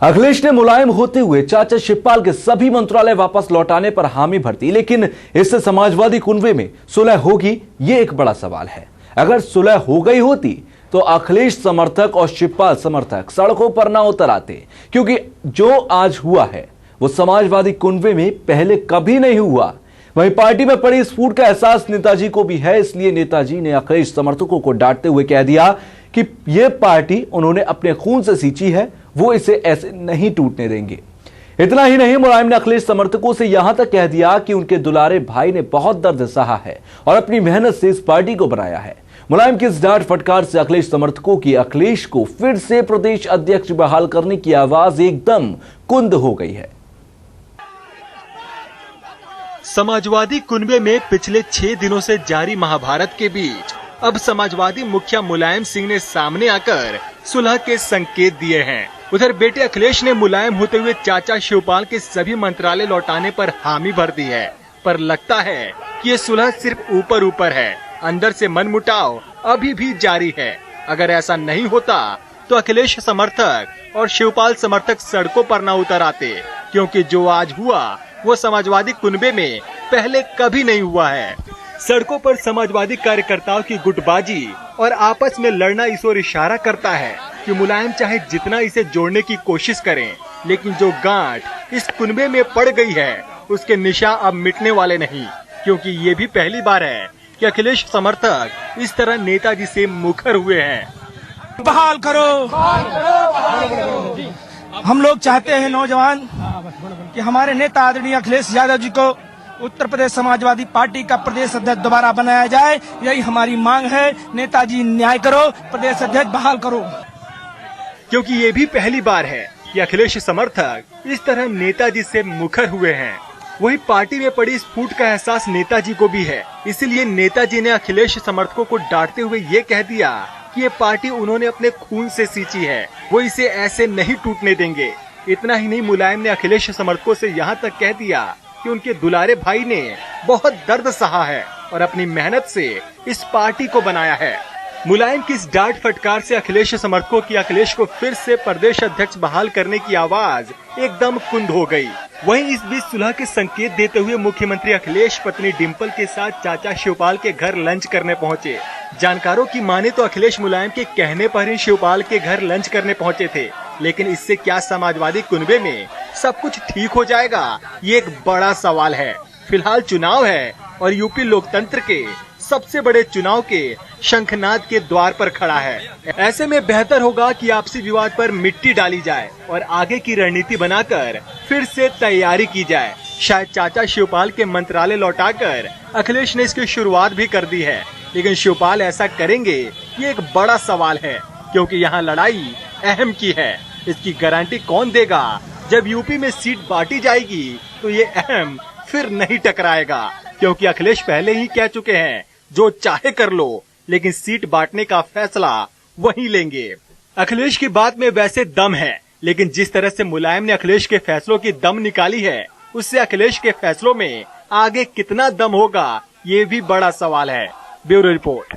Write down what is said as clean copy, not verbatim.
अखिलेश ने मुलायम होते हुए चाचा शिवपाल के सभी मंत्रालय वापस लौटाने पर हामी भर दी, लेकिन इससे समाजवादी कुनबे में सुलह होगी, ये एक बड़ा सवाल है। अगर सुलह हो गई होती तो अखिलेश समर्थक और शिवपाल समर्थक सड़कों पर ना उतर आते, क्योंकि जो आज हुआ है वो समाजवादी कुनबे में पहले कभी नहीं हुआ। वहीं पार्टी में पड़ी इस फूट का एहसास नेताजी को भी है, इसलिए नेताजी ने अखिलेश समर्थकों को डांटते हुए कह दिया कि यह पार्टी उन्होंने अपने खून से सींची है, वो इसे ऐसे नहीं टूटने देंगे। इतना ही नहीं, मुलायम ने अखिलेश समर्थकों से यहां तक कह दिया कि उनके दुलारे भाई ने बहुत दर्द सहा है और अपनी मेहनत से इस पार्टी को बनाया है। मुलायम की इस डांट फटकार से अखिलेश समर्थकों की अखिलेश को फिर से प्रदेश अध्यक्ष बहाल करने की आवाज एकदम कुंद हो गई है। समाजवादी कुनबे में पिछले 6 दिनों से जारी महाभारत के बीच अब समाजवादी मुखिया मुलायम सिंह ने सामने आकर सुलह के संकेत दिए हैं। उधर बेटे अखिलेश ने मुलायम होते हुए चाचा शिवपाल के सभी मंत्रालय लौटाने पर हामी भर दी है, पर लगता है कि ये सुलह सिर्फ ऊपर ऊपर है, अंदर से मनमुटाव अभी भी जारी है। अगर ऐसा नहीं होता तो अखिलेश समर्थक और शिवपाल समर्थक सड़कों पर न उतर आते, क्योंकि जो आज हुआ वो समाजवादी कुनबे में पहले कभी नहीं हुआ है। सड़कों पर समाजवादी कार्यकर्ताओं की गुटबाजी और आपस में लड़ना इस ओर इशारा करता है कि मुलायम चाहे जितना इसे जोड़ने की कोशिश करें, लेकिन जो गांठ इस कुनबे में पड़ गई है उसके निशान अब मिटने वाले नहीं, क्योंकि ये भी पहली बार है कि अखिलेश समर्थक इस तरह नेताजी से मुखर हुए हैं। बहाल करो। हम लोग चाहते हैं नौजवान कि हमारे नेता आदरणीय अखिलेश यादव जी को उत्तर प्रदेश समाजवादी पार्टी का प्रदेश अध्यक्ष दोबारा बनाया जाए, यही हमारी मांग है। नेताजी न्याय करो, प्रदेश अध्यक्ष बहाल करो। क्योंकि ये भी पहली बार है कि अखिलेश समर्थक इस तरह नेताजी से मुखर हुए हैं। वही पार्टी में पड़ी इस फूट का एहसास नेताजी को भी है, इसलिए नेताजी ने अखिलेश समर्थकों को डांटते हुए ये कह दिया कि ये पार्टी उन्होंने अपने खून से सींची है, वो इसे ऐसे नहीं टूटने देंगे। इतना ही नहीं, मुलायम ने अखिलेश समर्थकों से यहाँ तक कह दिया कि उनके दुलारे भाई ने बहुत दर्द सहा है और अपनी मेहनत से इस पार्टी को बनाया है। मुलायम की इस डांट फटकार से अखिलेश समर्थकों की अखिलेश को फिर से प्रदेश अध्यक्ष बहाल करने की आवाज एकदम कुंद हो गई। वहीं इस बीच सुलह के संकेत देते हुए मुख्यमंत्री अखिलेश पत्नी डिंपल के साथ चाचा शिवपाल के घर लंच करने पहुंचे। जानकारों की माने तो अखिलेश मुलायम के कहने पर ही शिवपाल के घर लंच करने पहुंचे थे, लेकिन इससे क्या समाजवादी कुनबे में सब कुछ ठीक हो जाएगा, ये एक बड़ा सवाल है। फिलहाल चुनाव है और यूपी लोकतंत्र के सबसे बड़े चुनाव के शंखनाद के द्वार पर खड़ा है। ऐसे में बेहतर होगा कि आपसी विवाद पर मिट्टी डाली जाए और आगे की रणनीति बनाकर फिर से तैयारी की जाए। शायद चाचा शिवपाल के मंत्रालय लौटाकर अखिलेश ने इसकी शुरुआत भी कर दी है, लेकिन शिवपाल ऐसा करेंगे ये एक बड़ा सवाल है, क्योंकि यहाँ लड़ाई अहम की है। इसकी गारंटी कौन देगा? जब यूपी में सीट बांटी जाएगी तो ये अहम फिर नहीं टकराएगा, क्योंकि अखिलेश पहले ही कह चुके हैं जो चाहे कर लो, लेकिन सीट बांटने का फैसला वही लेंगे। अखिलेश की बात में वैसे दम है, लेकिन जिस तरह से मुलायम ने अखिलेश के फैसलों की दम निकाली है, उससे अखिलेश के फैसलों में आगे कितना दम होगा, ये भी बड़ा सवाल है। Bureau report.